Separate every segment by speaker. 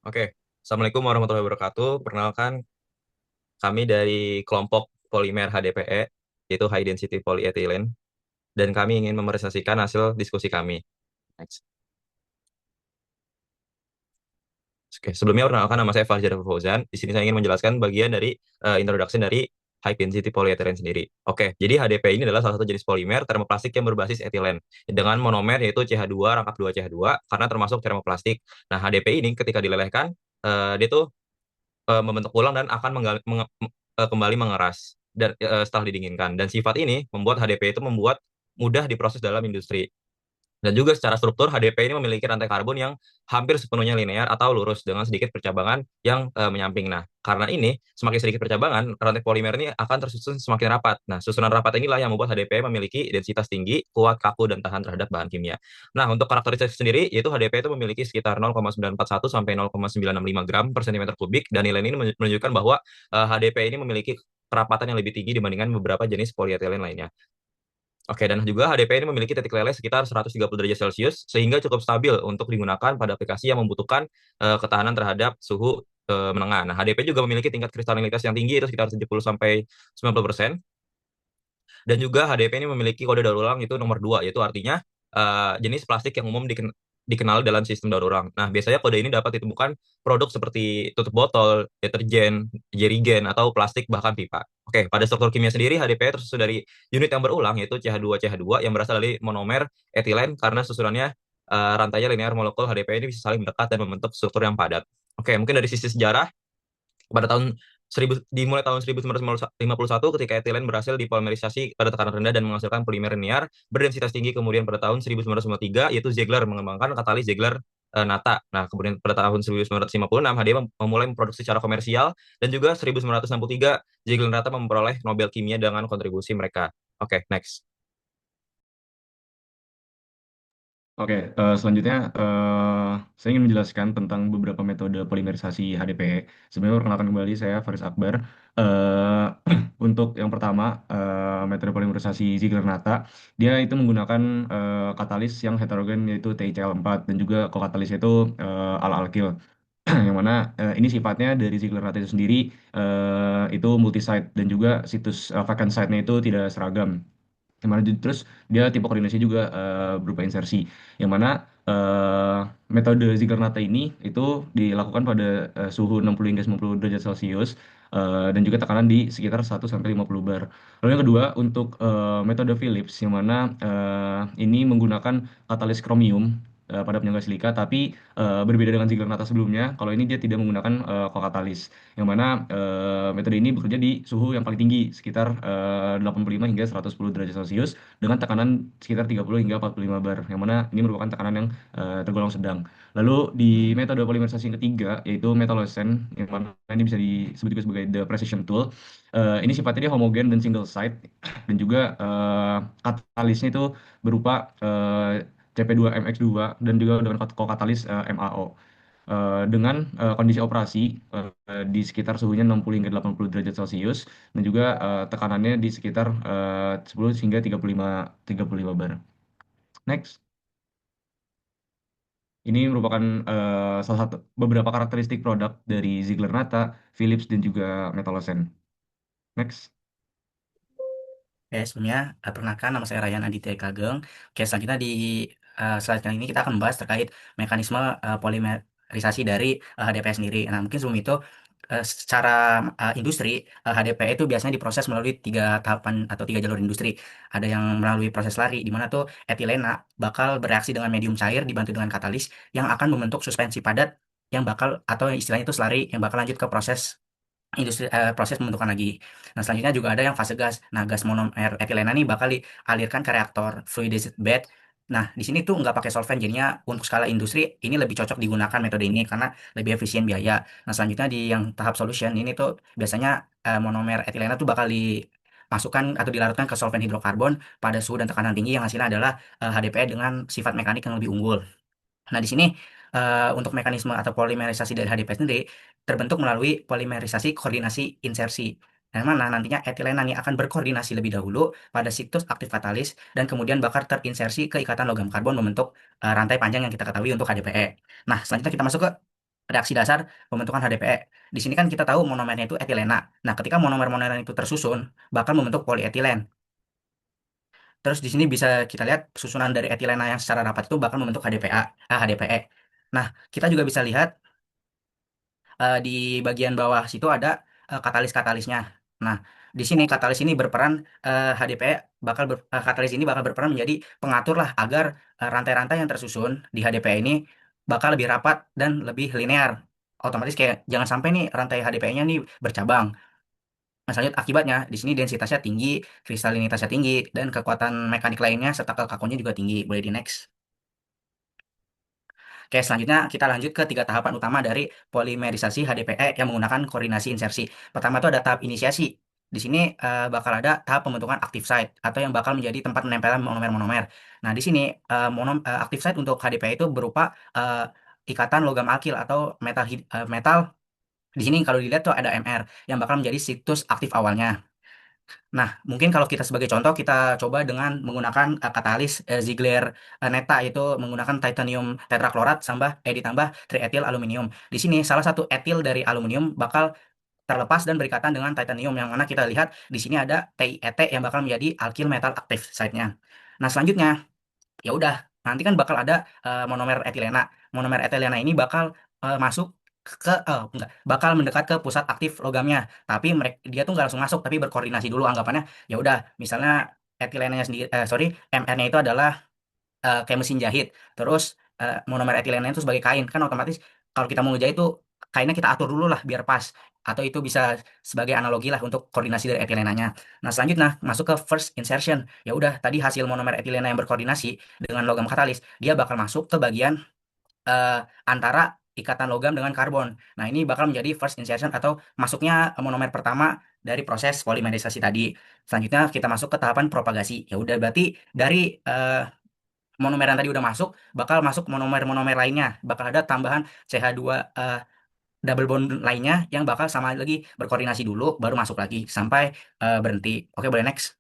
Speaker 1: Oke, Assalamualaikum warahmatullahi wabarakatuh. Perkenalkan, kami dari kelompok polimer HDPE, yaitu High Density Polyethylene, dan kami ingin merealisasikan hasil diskusi kami. Next. Oke, sebelumnya perkenalkan nama saya Fajar Fauzan. Di sini saya ingin menjelaskan bagian dari introduction dari High Density Polyethylene sendiri. Oke, jadi HDPE ini adalah salah satu jenis polimer termoplastik yang berbasis etilen dengan monomer yaitu CH2 rangkap 2 CH2 karena termasuk termoplastik. Nah, HDPE ini ketika dilelehkan dia tuh membentuk ulang dan akan kembali mengeras dan setelah didinginkan. Dan sifat ini membuat HDP itu mudah diproses dalam industri. Dan juga secara struktur HDP ini memiliki rantai karbon yang hampir sepenuhnya linear atau lurus dengan sedikit percabangan yang menyamping. Nah, karena ini semakin sedikit percabangan, rantai polimer ini akan tersusun semakin rapat. Nah, susunan rapat inilah yang membuat HDP memiliki densitas tinggi, kuat, kaku, dan tahan terhadap bahan kimia. Nah, untuk karakteristik sendiri, yaitu HDP itu memiliki sekitar 0,941 sampai 0,965 gram per cm kubik, dan nilai ini menunjukkan bahwa HDP ini memiliki kerapatan yang lebih tinggi dibandingkan beberapa jenis polietilen lainnya. Oke, dan juga HDP ini memiliki titik leleh sekitar 130 derajat Celcius, sehingga cukup stabil untuk digunakan pada aplikasi yang membutuhkan ketahanan terhadap suhu menengah. Nah, HDP juga memiliki tingkat kristalinitas yang tinggi, itu sekitar 70 sampai 90%. Dan juga HDP ini memiliki kode daur ulang itu nomor 2, yaitu artinya jenis plastik yang umum dikenal dalam sistem daur ulang. Nah, biasanya kode ini dapat ditemukan produk seperti tutup botol, deterjen, jerigen, atau plastik bahkan pipa. Oke, pada struktur kimia sendiri HDP tersusun dari unit yang berulang yaitu CH2CH2 yang berasal dari monomer etilen karena susunannya rantainya linear molekul HDP ini bisa saling mendekat dan membentuk struktur yang padat. Oke, mungkin dari sisi sejarah pada dimulai tahun 1951 ketika etilen berhasil dipolimerisasi pada tekanan rendah dan menghasilkan polimer linear berdensitas tinggi. Kemudian pada tahun 1953 yaitu Ziegler mengembangkan katalis Ziegler Nata. Nah, kemudian pada tahun 1956 HD memulai memproduksi secara komersial dan juga 1963 Ziegler Nata memperoleh Nobel Kimia dengan kontribusi mereka. Oke, next.
Speaker 2: Oke, selanjutnya saya ingin menjelaskan tentang beberapa metode polimerisasi HDPE. Sebenarnya perkenalkan kembali saya Faris Akbar. Eh, untuk yang pertama, metode polimerisasi Ziegler-Natta, dia itu menggunakan katalis yang heterogen yaitu TiCl4 dan juga kokatalis itu al-alkil. Yang mana ini sifatnya dari Ziegler-Natta itu sendiri itu multi-site dan juga situs vacant site-nya itu tidak seragam. Yang mana terus dia tipe koordinasi juga berupa insersi. Yang mana metode Ziegler-Natta ini itu dilakukan pada suhu 60 hingga 90 derajat Celcius dan juga tekanan di sekitar 1 sampai 50 bar. Lalu yang kedua untuk metode Phillips yang mana ini menggunakan katalis kromium pada penyangga silika tapi berbeda dengan Ziegler-Natta sebelumnya. Kalau ini dia tidak menggunakan kokatalis yang mana metode ini bekerja di suhu yang paling tinggi sekitar 85 hingga 110 derajat Celcius dengan tekanan sekitar 30 hingga 45 bar yang mana ini merupakan tekanan yang tergolong sedang. Lalu di metode polimerisasi yang ketiga yaitu metallocene yang mana ini bisa disebut juga sebagai the precision tool. Ini sifatnya dia homogen dan single site dan juga katalisnya itu berupa CP2MX2 dan juga dengan katalis MAO. Dengan kondisi operasi di sekitar suhunya 60 hingga 80 derajat Celcius dan juga tekanannya di sekitar 10 hingga 35 bar. Next. Ini merupakan salah satu beberapa karakteristik produk dari Ziegler-Natta, Philips dan juga Metallocene. Next.
Speaker 3: Sebelumnya, perkenalkan nama saya Ryan Aditya Kageng. Oke, selanjutnya di slide kali ini kita akan membahas terkait mekanisme polimerisasi dari HDPE sendiri. Nah, mungkin sebelum itu, secara industri, HDPE itu biasanya diproses melalui tiga tahapan atau tiga jalur industri. Ada yang melalui proses lari, di mana tuh etilena bakal bereaksi dengan medium cair dibantu dengan katalis yang akan membentuk suspensi padat yang bakal atau istilahnya itu slurry yang bakal lanjut ke proses pembentukan lagi. Nah, selanjutnya juga ada yang fase gas. Nah, gas monomer etilena ini bakal dialirkan ke reaktor fluidized bed. Nah, di sini tuh nggak pakai solvent, jadinya untuk skala industri ini lebih cocok digunakan metode ini karena lebih efisien biaya. Nah, selanjutnya di yang tahap solution ini tuh biasanya monomer etilena tuh bakal dimasukkan atau dilarutkan ke solvent hidrokarbon pada suhu dan tekanan tinggi yang hasilnya adalah HDPE dengan sifat mekanik yang lebih unggul. Nah, di sini untuk mekanisme atau polimerisasi dari HDP sendiri terbentuk melalui polimerisasi koordinasi insersi. Yang mana nantinya etilena ini akan berkoordinasi lebih dahulu pada situs aktif katalis dan kemudian bakal terinsersi ke ikatan logam karbon membentuk rantai panjang yang kita ketahui untuk HDPE. Nah, selanjutnya kita masuk ke reaksi dasar pembentukan HDPE. Di sini kan kita tahu monomernya itu etilena. Nah, ketika monomer-monomer itu tersusun, bakal membentuk polietilen. Terus di sini bisa kita lihat susunan dari etilena yang secara rapat itu bakal membentuk HDPE. Nah, kita juga bisa lihat di bagian bawah situ ada katalis-katalisnya. Nah, di sini katalis ini berperan HDPE katalis ini bakal berperan menjadi pengatur lah agar rantai-rantai yang tersusun di HDPE ini bakal lebih rapat dan lebih linear. Otomatis kayak jangan sampai nih rantai HDPE-nya nih bercabang. Nah, selanjutnya akibatnya di sini densitasnya tinggi, kristalinitasnya tinggi, dan kekuatan mekanik lainnya serta kekakuannya juga tinggi. Boleh di next. Oke, selanjutnya kita lanjut ke tiga tahapan utama dari polimerisasi HDPE yang menggunakan koordinasi insersi. Pertama itu ada tahap inisiasi. Di sini bakal ada tahap pembentukan active site atau yang bakal menjadi tempat penempelan monomer-monomer. Nah, di sini active site untuk HDPE itu berupa ikatan logam alkil atau metal. Di sini kalau dilihat tuh ada MR yang bakal menjadi situs aktif awalnya. Nah, mungkin kalau kita sebagai contoh kita coba dengan menggunakan katalis Ziegler Neta yaitu menggunakan titanium tetraklorat ditambah trietil aluminium. Di sini salah satu etil dari aluminium bakal terlepas dan berikatan dengan titanium yang mana kita lihat di sini ada TiET yang bakal menjadi alkyl metal aktif site-nya. Nah, selanjutnya ya udah nanti kan bakal ada monomer etilena ini bakal masuk enggak bakal mendekat ke pusat aktif logamnya tapi dia tuh nggak langsung masuk tapi berkoordinasi dulu anggapannya ya udah misalnya etilenanya sendiri MR-nya itu adalah kayak mesin jahit. Terus monomer etilennya itu sebagai kain. Kan otomatis kalau kita mau ngejahit tuh kainnya kita atur dulu lah biar pas. Atau itu bisa sebagai analogi lah untuk koordinasi dari etilenanya. Nah, selanjutnya masuk ke first insertion. Ya udah, tadi hasil monomer etilena yang berkoordinasi dengan logam katalis, dia bakal masuk ke bagian eh, antara ikatan logam dengan karbon. Nah, ini bakal menjadi first insertion atau masuknya monomer pertama dari proses polimerisasi tadi. Selanjutnya kita masuk ke tahapan propagasi. Ya udah berarti dari monomer yang tadi udah masuk, bakal masuk monomer-monomer lainnya. Bakal ada tambahan CH2 double bond lainnya yang bakal sama lagi berkoordinasi dulu, baru masuk lagi sampai berhenti. Oke, boleh next.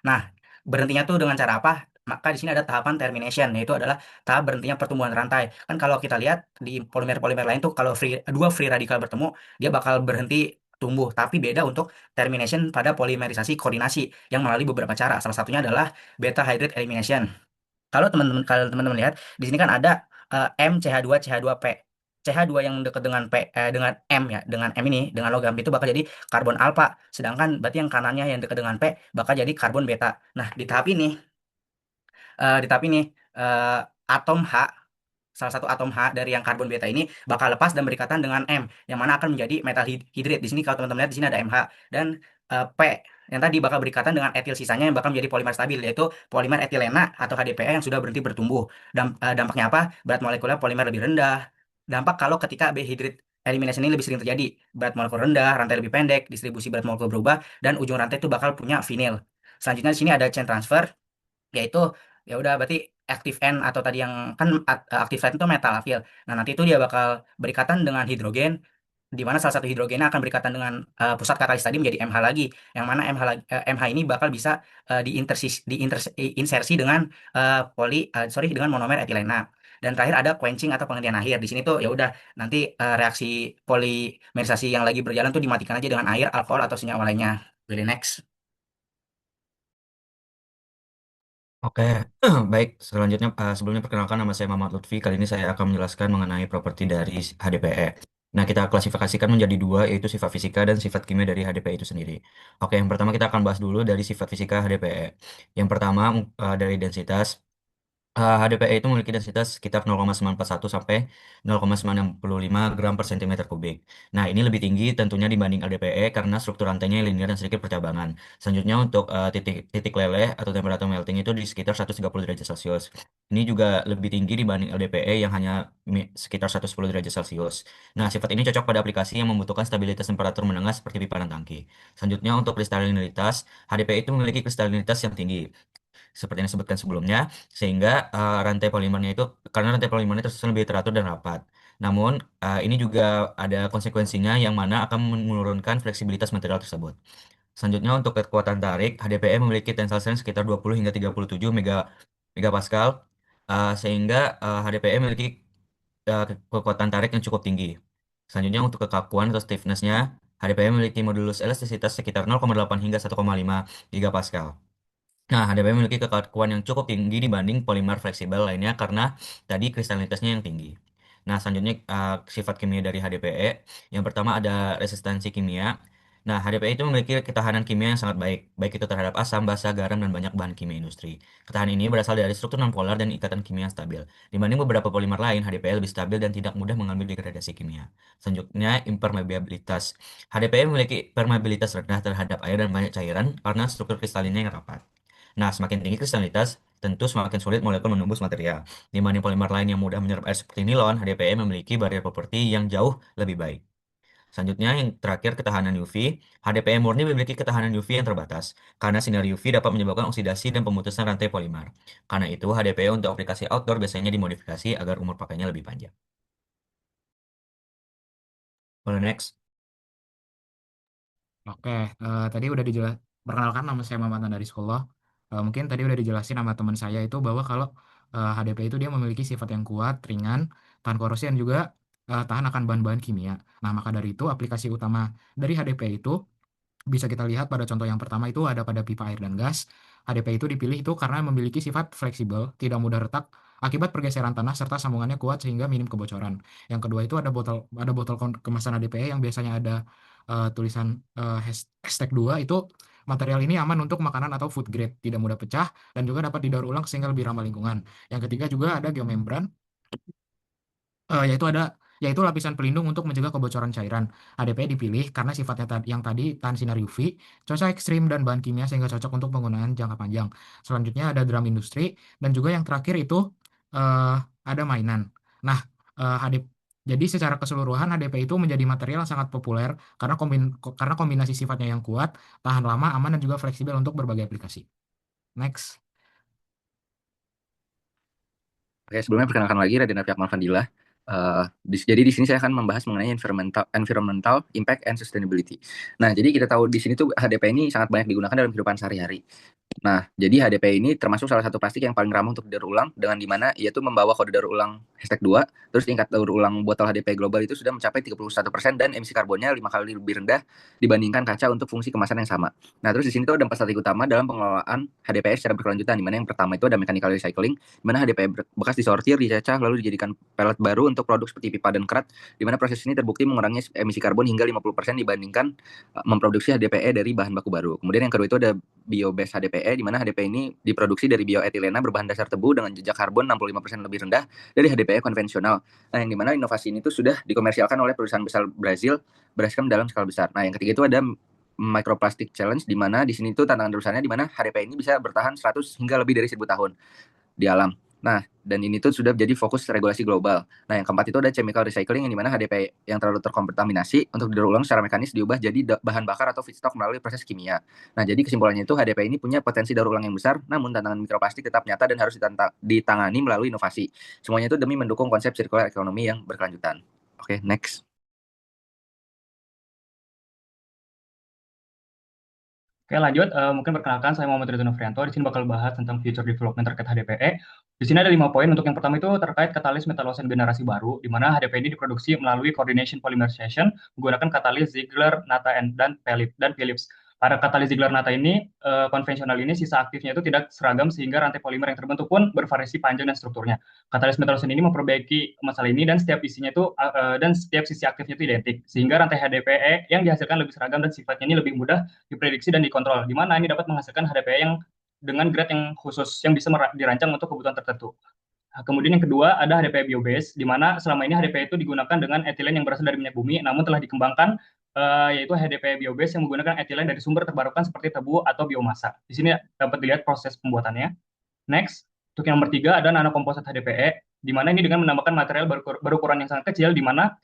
Speaker 3: Nah, berhentinya tuh dengan cara apa? Maka di sini ada tahapan termination, yaitu adalah tahap berhentinya pertumbuhan rantai. Kan kalau kita lihat di polimer-polimer lain tuh kalau dua free radikal bertemu, dia bakal berhenti tumbuh. Tapi beda untuk termination pada polimerisasi koordinasi yang melalui beberapa cara. Salah satunya adalah beta hydrate elimination. Kalau teman-teman lihat di sini kan ada MCH2CH2P. CH2 yang dekat dengan dengan M ya, dengan M ini, dengan logam itu bakal jadi karbon alfa. Sedangkan berarti yang kanannya yang dekat dengan P bakal jadi karbon beta. Nah, di tahap ini eh, atom H salah satu atom H dari yang karbon beta ini bakal lepas dan berikatan dengan M yang mana akan menjadi metal hidrid. Di sini kalau teman-teman lihat di sini ada MH dan P yang tadi bakal berikatan dengan etil sisanya yang bakal menjadi polimer stabil yaitu polimer etilena atau HDPE yang sudah berhenti bertumbuh. Dampaknya apa? Berat molekuler polimer lebih rendah. Dampak kalau ketika B hidrid eliminasi ini lebih sering terjadi, berat molekul rendah, rantai lebih pendek, distribusi berat molekul berubah dan ujung rantai itu bakal punya vinyl. Selanjutnya di sini ada chain transfer yaitu ya udah berarti active N atau tadi yang kan active site itu metal afil. Nah, nanti itu dia bakal berikatan dengan hidrogen di mana salah satu hidrogennya akan berikatan dengan pusat katalis tadi menjadi MH lagi. Yang mana MH ini bakal bisa diinsersi dengan dengan monomer etilena. Dan terakhir ada quenching atau penghentian akhir. Di sini tuh ya udah nanti reaksi polimerisasi yang lagi berjalan tuh dimatikan aja dengan air, alkohol atau senyawa lainnya. Boleh next.
Speaker 4: Oke, baik. Selanjutnya, sebelumnya perkenalkan nama saya Muhammad Lutfi. Kali ini saya akan menjelaskan mengenai properti dari HDPE. Nah, kita klasifikasikan menjadi dua, yaitu sifat fisika dan sifat kimia dari HDPE itu sendiri. Oke, yang pertama kita akan bahas dulu dari sifat fisika HDPE. Yang pertama, dari densitas. HDPE itu memiliki densitas sekitar 0,941 sampai 0,965 gram per centimeter kubik. Nah, ini lebih tinggi tentunya dibanding LDPE karena struktur rantainya linear dan sedikit percabangan. Selanjutnya untuk titik titik leleh atau temperatur melting itu di sekitar 130 derajat Celcius. Ini juga lebih tinggi dibanding LDPE yang hanya sekitar 110 derajat Celcius. Nah, sifat ini cocok pada aplikasi yang membutuhkan stabilitas temperatur menengah seperti pipa dan tangki. Selanjutnya untuk kristalinitas, HDPE itu memiliki kristalinitas yang tinggi seperti yang disebutkan sebelumnya, sehingga karena rantai polimernya tersusun lebih teratur dan rapat. Namun, ini juga ada konsekuensinya yang mana akan menurunkan fleksibilitas material tersebut. Selanjutnya untuk kekuatan tarik, HDPE memiliki tensile strength sekitar 20 hingga 37 megapascal, sehingga HDPE memiliki kekuatan tarik yang cukup tinggi. Selanjutnya untuk kekakuan atau stiffness-nya, HDPE memiliki modulus elastisitas sekitar 0,8 hingga 1,5 gigapascal. Nah, HDPE memiliki kekakuan yang cukup tinggi dibanding polimer fleksibel lainnya karena tadi kristalinitasnya yang tinggi. Nah, selanjutnya sifat kimia dari HDPE. Yang pertama ada resistansi kimia. Nah, HDPE itu memiliki ketahanan kimia yang sangat baik, baik itu terhadap asam, basa, garam, dan banyak bahan kimia industri. Ketahanan ini berasal dari struktur nonpolar dan ikatan kimia yang stabil. Dibanding beberapa polimer lain, HDPE lebih stabil dan tidak mudah mengambil degradasi kimia. Selanjutnya, impermeabilitas. HDPE memiliki permeabilitas rendah terhadap air dan banyak cairan karena struktur kristalinnya yang rapat. Nah, semakin tinggi kristalinitas, tentu semakin sulit molekul menembus material. Dibanding polimer lain yang mudah menyerap air seperti nilon, HDPE memiliki barrier property yang jauh lebih baik. Selanjutnya, yang terakhir ketahanan UV. HDPE murni memiliki ketahanan UV yang terbatas, karena sinar UV dapat menyebabkan oksidasi dan pemutusan rantai polimer. Karena itu, HDPE untuk aplikasi outdoor biasanya dimodifikasi agar umur pakainya lebih panjang. Boleh next.
Speaker 5: Oke, tadi udah perkenalkan nama saya Maman dari sekolah. Mungkin tadi udah dijelasin sama teman saya itu bahwa kalau HDP itu dia memiliki sifat yang kuat, ringan, tahan korosi dan juga tahan akan bahan-bahan kimia. Nah, maka dari itu aplikasi utama dari HDP itu bisa kita lihat pada contoh yang pertama itu ada pada pipa air dan gas. HDP itu dipilih itu karena memiliki sifat fleksibel, tidak mudah retak akibat pergeseran tanah serta sambungannya kuat sehingga minim kebocoran. Yang kedua itu ada botol kemasan HDPE yang biasanya ada tulisan hashtag 2 itu material ini aman untuk makanan atau food grade, tidak mudah pecah dan juga dapat didaur ulang sehingga lebih ramah lingkungan. Yang ketiga juga ada geomembran yaitu lapisan pelindung untuk mencegah kebocoran cairan. HDP dipilih karena sifatnya yang tadi tahan sinar UV, cuaca ekstrim dan bahan kimia sehingga cocok untuk penggunaan jangka panjang. Selanjutnya ada drum industri dan juga yang terakhir itu eh, ada mainan. Nah, HDP jadi secara keseluruhan HDP itu menjadi material yang sangat populer karena kombinasi sifatnya yang kuat, tahan lama, aman dan juga fleksibel untuk berbagai aplikasi. Next.
Speaker 6: Oke, sebelumnya perkenalkan lagi Raden Arfi Akmal Fadila. Jadi di sini saya akan membahas mengenai environmental impact and sustainability. Nah, jadi kita tahu di sini tuh HDP ini sangat banyak digunakan dalam kehidupan sehari-hari. Nah, jadi HDP ini termasuk salah satu plastik yang paling ramah untuk didaur ulang dengan dimana ia tuh membawa kode daur ulang hashtag 2, terus tingkat daur ulang botol HDP global itu sudah mencapai 31% dan emisi karbonnya 5 kali lebih rendah dibandingkan kaca untuk fungsi kemasan yang sama. Nah, terus di sini tuh ada 4 strategi utama dalam pengelolaan HDPE secara berkelanjutan, dimana yang pertama itu ada mechanical recycling, dimana HDPE bekas disortir, dicacah, lalu dijadikan pellet baru untuk produk seperti pipa dan kerat, dimana proses ini terbukti mengurangi emisi karbon hingga 50% dibandingkan memproduksi HDPE dari bahan baku baru. Kemudian yang kedua itu ada bio-based HDPE, di mana HDPE ini diproduksi dari bioetilena berbahan dasar tebu dengan jejak karbon 65% lebih rendah dari HDPE konvensional. Nah, yang dimana inovasi ini tuh sudah dikomersialkan oleh perusahaan besar Brazil berdasarkan dalam skala besar. Nah, yang ketiga itu ada microplastic challenge, di mana di sini tuh tantangan terusannya di mana HDPE ini bisa bertahan 100 hingga lebih dari 1000 tahun di alam. Nah, dan ini tuh sudah menjadi fokus regulasi global. Nah, yang keempat itu ada chemical recycling, yang dimana HDPE yang terlalu terkontaminasi untuk didaur ulang secara mekanis diubah jadi bahan bakar atau feedstock melalui proses kimia. Nah, jadi kesimpulannya itu HDPE ini punya potensi daur ulang yang besar, namun tantangan mikroplastik tetap nyata dan harus ditangani melalui inovasi. Semuanya itu demi mendukung konsep circular economy yang berkelanjutan. Oke, next.
Speaker 7: Oke, lanjut. Mungkin perkenalkan, saya Muhammad Ridwan Nofrianto. Di sini bakal bahas tentang future development terkait HDPE. Di sini ada 5 poin. Untuk yang pertama itu terkait katalis metalosen generasi baru, di mana HDPE ini diproduksi melalui coordination polymerization menggunakan katalis Ziegler-Natta dan Phillips. Pada katalis Ziegler-Natta ini, konvensional ini sisa aktifnya itu tidak seragam sehingga rantai polimer yang terbentuk pun bervariasi panjang dan strukturnya. Katalis metalosen ini memperbaiki masalah ini dan setiap isinya itu dan setiap sisi aktifnya itu identik, sehingga rantai HDPE yang dihasilkan lebih seragam dan sifatnya ini lebih mudah diprediksi dan dikontrol, di mana ini dapat menghasilkan HDPE yang dengan grade yang khusus yang bisa dirancang untuk kebutuhan tertentu. Kemudian yang kedua ada HDPE biobased, di mana selama ini HDPE itu digunakan dengan etilen yang berasal dari minyak bumi, namun telah dikembangkan yaitu HDPE biobased yang menggunakan etilen dari sumber terbarukan seperti tebu atau biomasa. Di sini dapat dilihat proses pembuatannya. Next, untuk yang nomor 3 ada nanokomposit HDPE, di mana ini dengan menambahkan material berukuran yang sangat kecil, di mana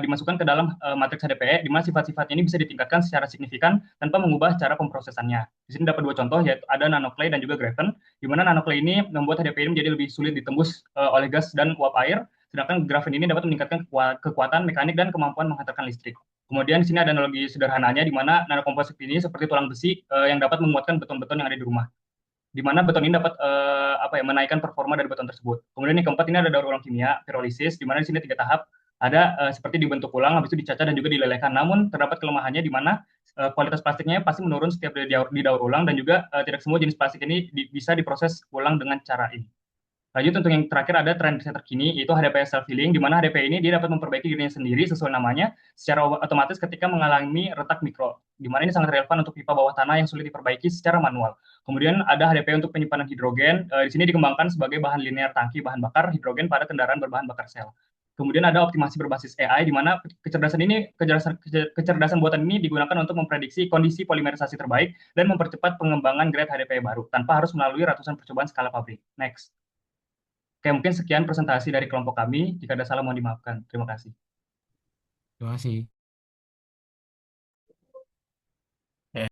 Speaker 7: dimasukkan ke dalam matriks HDPE, di mana sifat-sifatnya ini bisa ditingkatkan secara signifikan tanpa mengubah cara pemprosesannya. Di sini dapat 2 contoh, yaitu ada nanoclay dan juga grafen, di mana nanoclay ini membuat HDPE ini menjadi lebih sulit ditembus oleh gas dan uap air, sedangkan grafen ini dapat meningkatkan kekuatan mekanik dan kemampuan menghantarkan listrik. Kemudian di sini ada analogi sederhananya, di mana nanokomposit ini seperti tulang besi yang dapat menguatkan beton-beton yang ada di rumah, di mana beton ini dapat menaikkan performa dari batuan tersebut. Kemudian yang keempat ini ada daur ulang kimia, pirolisis, di mana di sini 3 tahap. Ada seperti dibentuk ulang, habis itu dicacah dan juga dilelehkan. Namun terdapat kelemahannya di mana kualitas plastiknya pasti menurun setiap didaur ulang, dan juga tidak semua jenis plastik ini bisa diproses ulang dengan cara ini. Lanjut untuk yang terakhir ada tren riset terkini, yaitu HDPE self-healing, di mana HDPE ini dia dapat memperbaiki dirinya sendiri sesuai namanya secara otomatis ketika mengalami retak mikro, di mana ini sangat relevan untuk pipa bawah tanah yang sulit diperbaiki secara manual. Kemudian ada HDPE untuk penyimpanan hidrogen, di sini dikembangkan sebagai bahan linear tangki bahan bakar hidrogen pada kendaraan berbahan bakar sel. Kemudian ada optimasi berbasis AI, di mana kecerdasan buatan ini digunakan untuk memprediksi kondisi polimerisasi terbaik dan mempercepat pengembangan grade HDPE baru tanpa harus melalui ratusan percobaan skala pabrik. Next. Oke, mungkin sekian presentasi dari kelompok kami. Jika ada salah mohon dimaafkan. Terima kasih.
Speaker 5: Terima kasih.